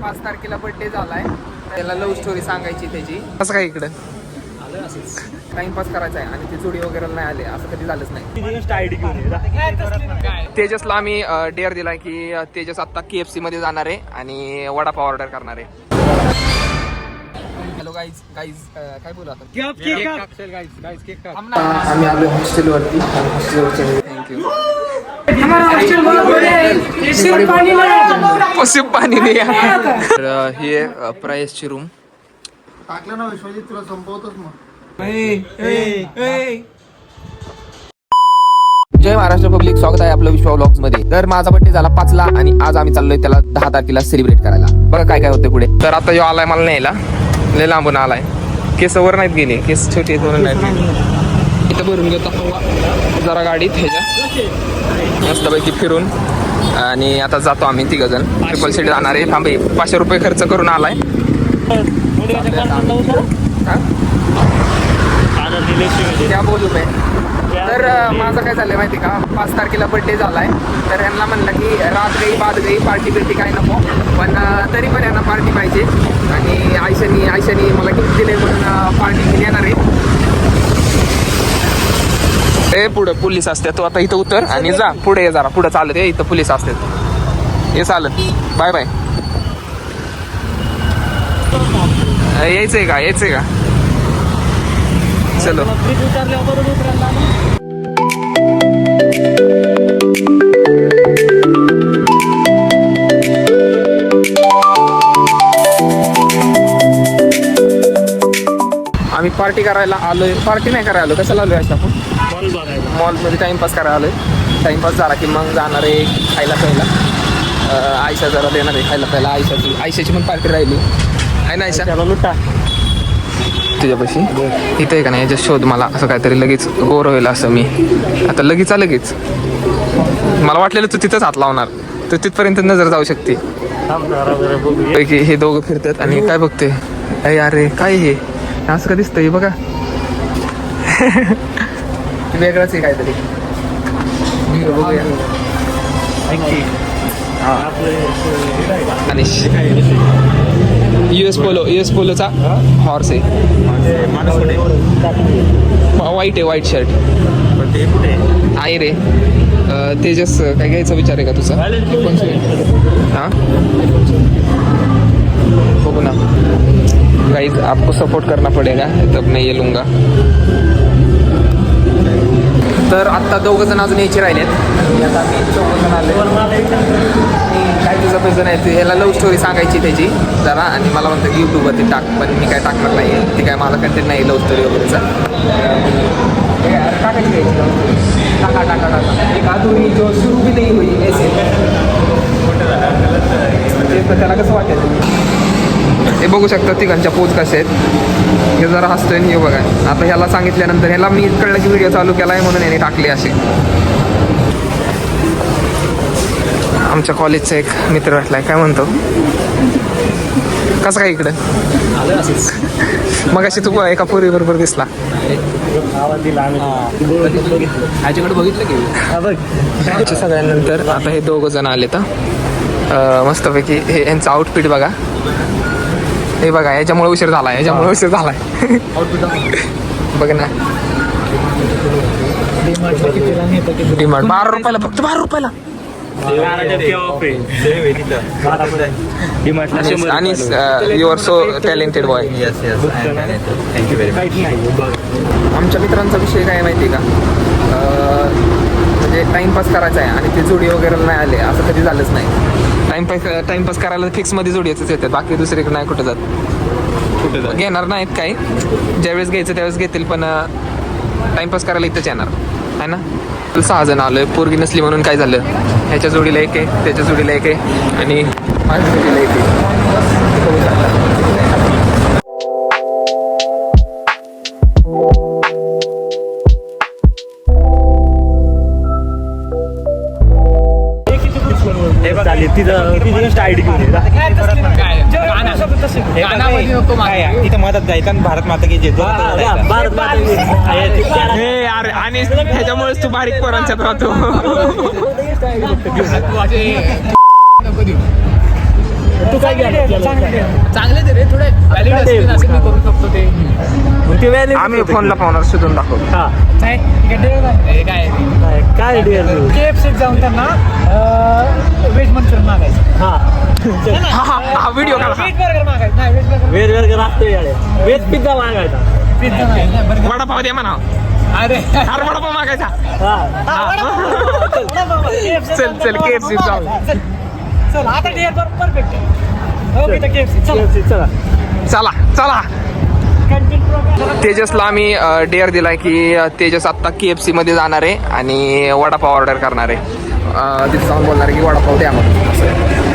5 तारखेला बर्थडे झालाय, त्याला लव्ह स्टोरी सांगायची त्याची. कसं काय इकडं टाइमपास करायचा आहे आणि ते जोडी वगैरे नाही आले, असं कधी झालंच नाही. तेजसला आम्ही डेअर दिलाय की तेजस आता KFC मध्ये जाणार आहे आणि वडापाव ऑर्डर करणार आहे. हॅलो गाईज काय बोलू आता? आम्ही आलो हॉस्टेलवरती. थँक्यू. सिर्फ पाणी नाही. तर हे प्राइसची रूम टाकलं ना विश्वजित, तुला संपवतोच मग. जय महाराष्ट्र पब्लिक, स्वागत आहे आपलं विश्वा व्लॉग्स मध्ये. तर माझा बर्थडे झाला 5 ला आणि आज आम्ही चाललोय त्याला 10 तारखेला सेलिब्रेट करायला. बघा काय काय होतं पुढे. तर आता जो आलाय मला न्यायला, लय लांबून आलाय. केस वर नाहीत गेले, केस छोटे दोन नाहीत गेले. इथं भरून घेतो जरा गाडीत ह्याच्या मस्तपैकी फिरून आणि आता जातो आम्ही 3 जण ट्रिपल सीट जाणार आहे. थांबे 500 रुपये खर्च करून आलाय. क्या बोलू मैं. तर माझं काय झालंय माहिती का, 5 तारखेला बर्थडे झालाय. तर यांना म्हणलं की रात गई बाद गई, पार्टी बिर्टी काय नको, पण तरी पण यांना पार्टी पाहिजे. आणि आयशानी मला गिफ्ट दिले म्हणून पार्टी घेऊन येणार आहे. ए पुढं पोलीस असतात, तू आता इथं उतर आणि जा पुढे ये, जरा पुढं चालत ये, इथं पोलीस असतात. हे चालत. Bye bye. यायचंय का चलो. आम्ही पार्टी करायला आलोय. पार्टी नाही करायला आलो, कशाला आलोय अशा आपण मॉलमध्ये टाइमपास करायला आलोय. टाइमपास झाला की मग जाणार आहे खायला प्यायला. आयशा जरा देणार आहे खायला प्यायला. आयशाची पण पार्टी राहिली आहे ना. आयशा लुटा तुझ्यापाशी इथं आहे का नाही, याच्या शोध मला असं काहीतरी लगेच गोर होईल असं. मी आता लगेच मला वाटलेलं तू तिथंच हात लावणार, तर तिथपर्यंत नजर जाऊ शकते. हे दोघं फिरतात आणि काय बघते. अरे काय हे असं का दिसतंय बघा. वेगळंच आहे काहीतरी. अनिश US पोलोचा हॉर्स आहे. व्हाईट शर्ट आहे रे. तेजस काय घ्यायचा विचार आहे का तुझा? हां बघू ना गाइस, आपको सपोर्ट करना पडेगा तब मैं ये लूँगा. तर आत्ता 2 जण अजून यायचे राहिलेत. आता मी 4 जण आले. काय तुझं पैसे नाही, तू ह्याला लव्ह स्टोरी सांगायची त्याची जरा. आणि मला म्हणतं की यूट्यूबवरती टाक, पण मी काय टाकणार नाही. ती काय माझा कंटेंट नाही लव्ह स्टोरी वगैरेचा. टाकायची घ्यायची टाका एक अधुरी जो सुरू बी नाही होई ऐसे. त्याला कसं वाटेल हे बघू शकता. तिघांच्या पोज कसे आहेत. हे जरा हसतोय. हे बघा आता ह्याला सांगितल्यानंतर ह्याला मी कळलं की व्हिडिओ चालू केला आहे म्हणून याने टाकली अशी. आमच्या कॉलेजचा एक मित्र वाटलाय. काय म्हणतो, कसं काय इकडं मग अशी तू एका पोरी बरोबर दिसला. बघितलं की सगळ्यांनंतर आता हे 2 जण आले. तर मस्तपैकी हे यांचं आउटफिट बघा. हे बघा याच्यामुळे उशीर झालाय. बघ ना. डिमांड 12 रुपयाला, फक्त 12 रुपयाला. आणि you are so talented boy. आमच्या मित्रांचा विषय काय माहिती आहे का, म्हणजे टाइमपास करायचा आहे आणि ते जोडी वगैरे नाही आले, असं कधी झालंच नाही. टाइमपास करायला फिक्समध्ये जोडी येतात, बाकी दुसरीकडे नाही कुठं जात. घेणार नाहीत काही. ज्यावेळेस घ्यायचं त्यावेळेस घेतील, पण टाइमपास करायला इथंच येणार आहे ना. 6 जण आलोय. पोरगी नसली म्हणून काय झालं, ह्याच्या जोडीला एक आहे, त्याच्या जोडीला एक आहे आणि माझ्या जोडीला एक आहे. आयडी घेऊन तिथं मदत जायचं आणि भारत माता की जेतो. आणि ह्याच्यामुळेच तू बारीक पोरांच्यात राहतो. तू काय चांगले ते रे थोडे व्हॅलिड असतील असे मी करू शकतो ते आम्ही फोनला पाहणार शोधून दाखवतो काय KFC जाऊन त्यांना व्हेज मंचुरियन मागायचं. हा व्हिडिओ काढा व्हेज बर्गर मागायचं. नाही व्हेज बर्गर वेज वर्ग असतो वेज पिझ्झा मागायचा. पिझ्झा नाही बर्गर. वडापाव दे म्हणा अरे अरे वडापाव मागायचा चल KFC जाऊ चल आता डिअर परफेक्ट आहे. ओके तर KFC चला. चला चला तेजसला आम्ही डेअर दिलाय की तेजस आत्ता KFC मध्ये जाणार आहे आणि वडापाव ऑर्डर करणार आहे. तिथे जाऊन बोलणार आहे की वडापाव द्या म्हणून असं आहे.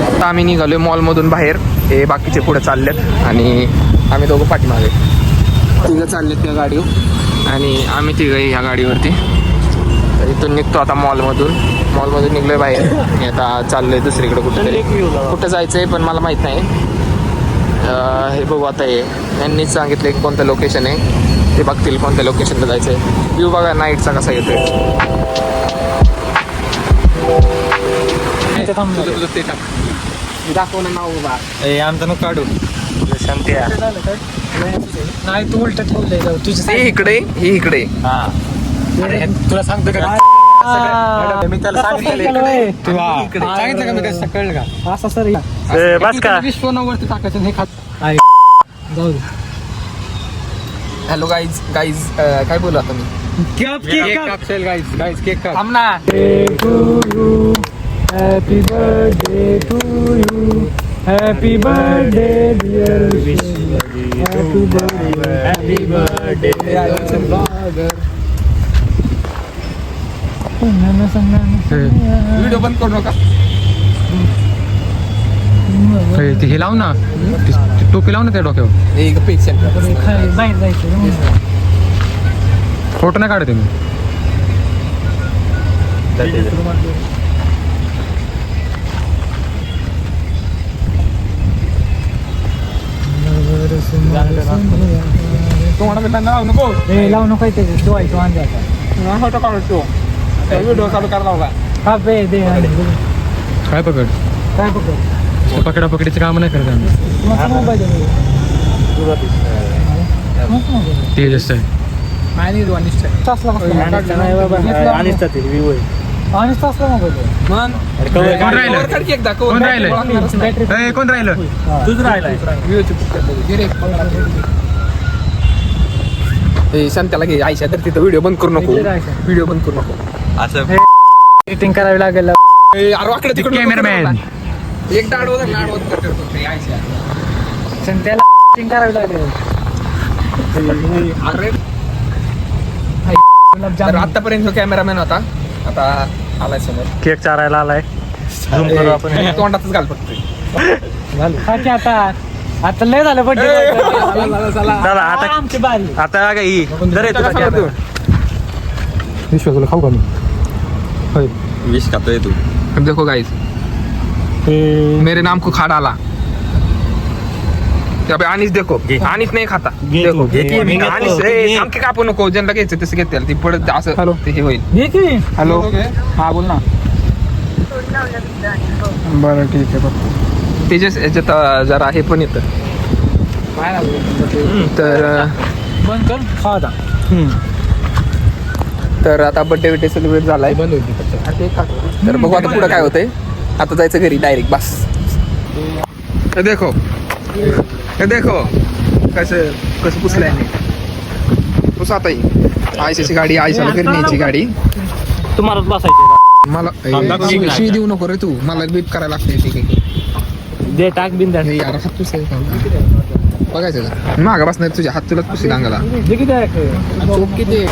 आता आम्ही निघालोय मॉलमधून बाहेर. हे बाकीचे पुढे चाललेत आणि आम्ही दोघं पाठीमागे. तिघं चाललेत त्या गाडीवर आणि आम्ही तिघंही ह्या गाडीवरती. तर इथून निघतो आता मॉलमधून निघलोय बाहेर. मी आता चाललोय दुसरीकडे कुठं जायचं आहे पण मला माहीत नाही. हे बघू आता यांनीच सांगितलं की कोणतं लोकेशन आहे ते बघतील कोणत्या लोकेशनला जायचं आहे. व्ह्यू बघा नाईटचा कसा येतोय. दाखवलं नाव बाबा आमचं नको काढू शांती नाही तू उलट ठेवलंय जाऊ तुझं हे इकडे तुला सांगतो का मी त्याला सांगितलं सांगितलं का मी कसं कळलं का असं सर बस का विश्वनावरती टाकायचं हे खात जाऊ दे. हॅलो गाईज काय बोलू आता मी थांब ना. Happy birthday to you happy birthday dear happy birthday video बंद करू नका. हे लाव ना टोपी लाव ना त्या डोक्यावर. एक पेशंट बाहेर जायचं फोटो नाही काढते मी तुम्हाला मित्रांनो लावू नको. हे लावू नको ते शिवायचो अंजाचा फोटो काढतो व्हिडिओ चालू करायला लावला. हा बे दे काय पकड काय पकड पकडा पकडीचं काम नाही करत आम्ही. माझा मोबाईल आहे तेजस आहे आणि अनिष्ट आणि तासला मोबाईल कोण राहिलं एकदा कोण राहिलं कोण राहिलं तुझं राहिलाय शांत्याला घे आयशा तर तिथं व्हिडिओ बंद करू नको. व्हिडिओ बंद करू नको. असं एडिटिंग करावी लागेल. अरे वाकडं तिकडं कॅमेरामॅन एक दाड होता लाड होत करतो आयशा. त्याला एडिटिंग करावी लागेल. अरे तर गुलाबजाम आतापर्यंत जो कॅमेरामॅन होता आता आलाय समोर. केक चारायला आलाय झूम करू आपण तोंडातच घाल फक्त. की आता लय झालं बड्डे चला आता आमची बारी. आता का ही जर विश्वास तुला खाऊ का मी विष खातोय तू. देखो गाइस मेरे नाम को खा डाला. अबे अनिस देखो अनिस नाही खाता. देखो अनिस आमके कापू नको ज्यांना घ्यायचं तसं घेते ती पडत असं ते हे होईल. हे की हॅलो हा बोल ना. बरं ठीक आहे बघ तेजस याच्यात जरा हे पण येतं तर बंद कर खा आता. तर आता बड्डे सेलिब्रेट झालाय बंद होती. तर बघू आता पुढं काय होतंय. आता जायचं घरी डायरेक्ट बस. देखो देखो कसं पुसलंय पुस आता आयशाची गाडी आयशाला घरी न्यायची गाडी. तुम्हालाच बसायचं मला शिवी देऊ नको रे तू. मला बीप करायला लागते ठीक आहे. दे टाक बिंदा यार हात पुस बघायचं का मागं बसणार तुझ्या हात तुलाच पुसेल अंगाला. किती चोप किती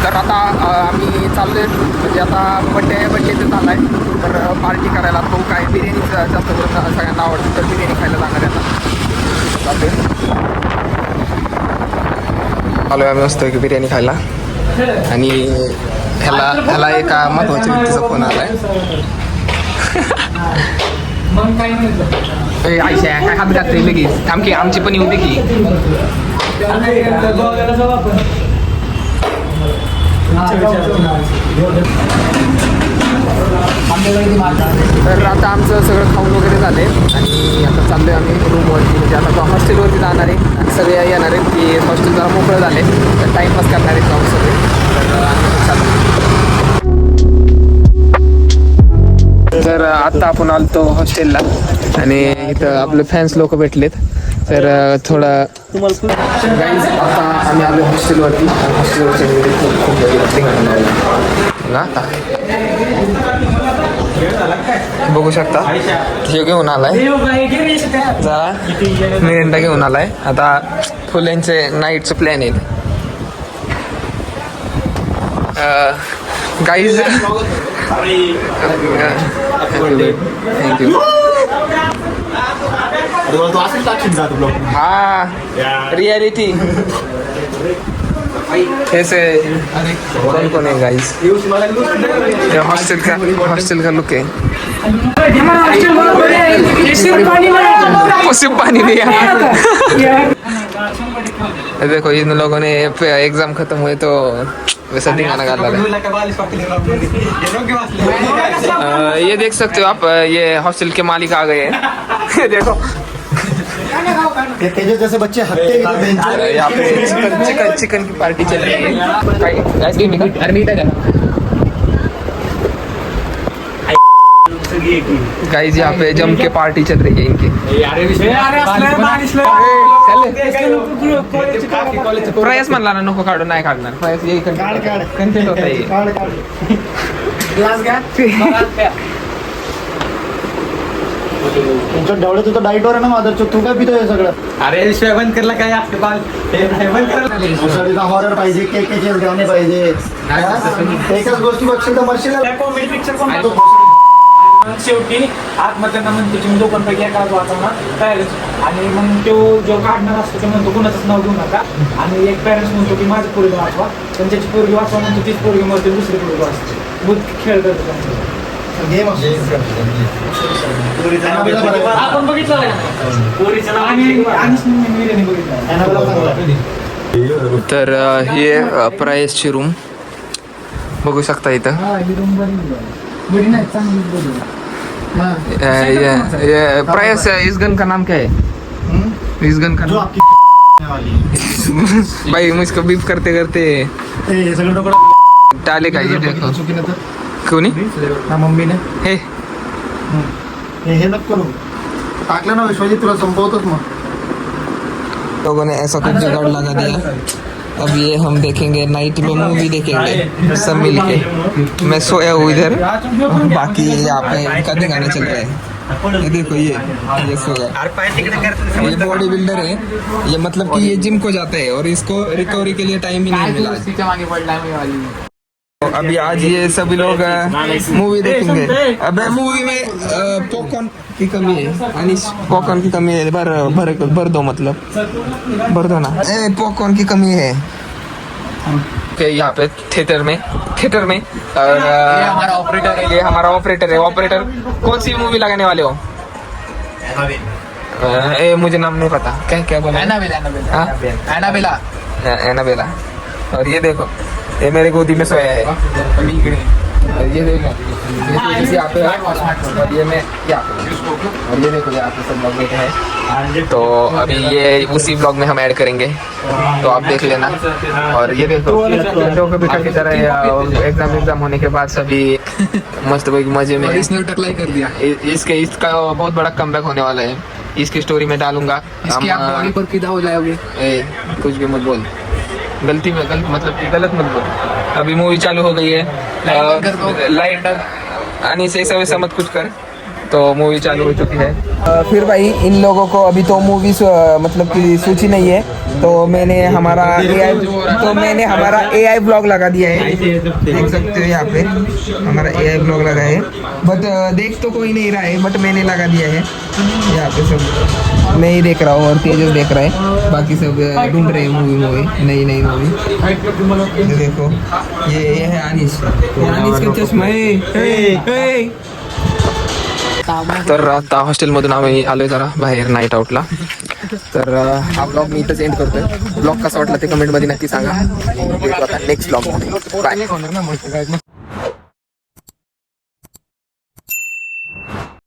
तर आता आम्ही चाललोय म्हणजे आता बड्डे ते चाललाय तर पार्टी करायला तो काय बिर्याणी जास्त करून सगळ्यांना आवडते तर बिर्याणी खायला जाणार आहे आता चाललोय. आलो आम्ही मस्त की बिर्याणी खायला आणि ह्याला एका महत्त्वाच्या व्यक्तीचा फोन आलाय. मग काय म्हणतो आयशा काय हात घालते लगेच थांब की आमची पण येऊ दे की. तर आता आमचं सगळं खाऊन वगैरे झाले आणि आता चाललोय आम्ही रूमवरती म्हणजे आता हॉस्टेलवरती जाणार आहे आणि सगळे येणार आहेत की हॉस्टेल जरा मोकळं झाले तर टाईमपास करणार आहेत जाऊन सगळे तर आम्ही चाललो. तर आता आपण आलतो हॉस्टेलला आणि इथं आपले फॅन्स लोक भेटलेत तर थोडं गाईज आता आम्ही आलो हॉस्टेलवरती हॉस्टेलवरती बघू शकता हे घेऊन आलाय जरा मिरिंडा घेऊन आलाय आता फुलेंचे नाईटचं प्लॅन आहे गाईज. थँक्यू. हा रियालिटी हेच आहे कौन है गाइस हॉस्टेल का लुक है. सिर्फ पानी नहीं है. देखो इन लोगों ने एग्जाम खत्म हुए तो वैसा दिखाना गाला है. ये देख सकते हो आप ये हॉस्टल के मालिक आ गए हैं. देखो तेजे जैसे बच्चे हत्ते यहाँ पे चिकन की पार्टी चल रही है. गाइस यहाँ पे जम के पार्टी चल रही है इनकी. प्रयास म्हणला ना नको काढू नाही काढणार प्रयास यही कंटेंट होता है. तुमच्या डवळे तर डाईटवर आहे ना माधरचो तू काय पितोय सगळं. अरे शिवाय बंद करला काय असतं बाल बंद करला हॉरर पाहिजे केकेचे गाणे पाहिजे एकच गोष्टी बघशील तर मरशील. कॉमेडी पिक्चर कोण शेवटी आत्महत्यांना म्हणतो की मी दोघांपैकी एकाच वाचवणार पॅरेंट्स आणि मग तो जो काढणार असतो तो म्हणतो कुणाचंच नाव घेऊ नका आणि एक पॅरेंट्स म्हणतो की माझी पोरगी वाचवा पण ज्याची पोरगी वाचवा म्हणतो तीच पोरगी मरते दुसरी पोरगी वाचते बुद्ध खेळ करतो. आपण बघितलं तर हे प्रायसची रूम बघू शकता इथं. ये प्राइस इस गन का नाम क्या है. इस गन का नाम भाई मुझको बीफ करते करते टाले का ये देखो कोणी मम्मीने हे हे नको करू टाकलं ना विश्वजित तुला संपवतोच मग. लोगों ने ऐसा कुछ जुगाड़ लगा दिया. अब ये हम देखेंगे नाइट में मूवी देखेंगे सब मिल के. मैं सोया हूँ इधर बाकी यहाँ पे इनका दिखाने चल रहा है. ये देखो ये सोया ये बॉडी बिल्डर है ये मतलब कि ये जिम को जाता है और इसको रिकवरी के लिए टाइम ही नहीं मिला. तो अभी आज ये सभी लोग मूवी देखेंगे. अबे मूवी में पॉपकॉर्न की कमी है अनिश पॉपकॉर्न की कमी है. भर दो मतलब भर दो ना. पॉपकॉर्न की कमी है के यहाँ पे थिएटर में और ये हमारा ऑपरेटर है. ये हमारा ऑपरेटर है. ऑपरेटर कौन सी मूवी लगाने वाले हो. मुझे नाम नहीं पता क्या बोला. एनाबेला. और ये देखो ये मेरे गोदी में सोया है. और ये देखो यहाँ पे और ये मैं यहाँ पे और ये देखो यहाँ पे सब लोग बैठे हैं. तो अभी ये उसी ब्लॉग में हम ऐड करेंगे तो आप देख लेना. और ये देखो कभी की तरह एग्जाम होने के बाद सभी मस्त मजे में इसने टकलाई कर दिया. इसका बहुत बड़ा कमबैक होने वाला है. इसकी स्टोरी में डालूंगा. इसकी आप बॉडी पर फिदा हो जाओगे. कुछ भी मत बोल गलती में मतलब गलत मत बोल. अभी मूवी चालू हो गई है. लाइट आणि से ऐसा वैसा मत कुछ कर तो मूवी चालू हो चुकी है। फिर भाई इन लोगों को अभी तो मूवी मतलब कि सूची नहीं है, तो मैंने हमारा AI ब्लॉग लगा दिया है। देख सकते हो यहाँ पे हमारा AI ब्लॉग लगा है, बट देख तो कोई नहीं रहा है, बट मैंने लगा दिया है। यहाँ पे सब मैं ही देख रहा हूँ और तेजस देख रहा है, बाकी सब ढूंढ रहे हैं मूवी नई मूवी। ये देखो ये है अनिश का चष्मा है। तर आता हॉस्टेलमधून आम्ही आलोय जरा बाहेर नाईट आउटला। तर हा ब्लॉग मी इथंच एंड करतोय। ब्लॉग कसा वाटला ते कमेंटमध्ये नक्की सांगा। भेटू आता नेक्स्ट ब्लॉग मध्ये। बाय.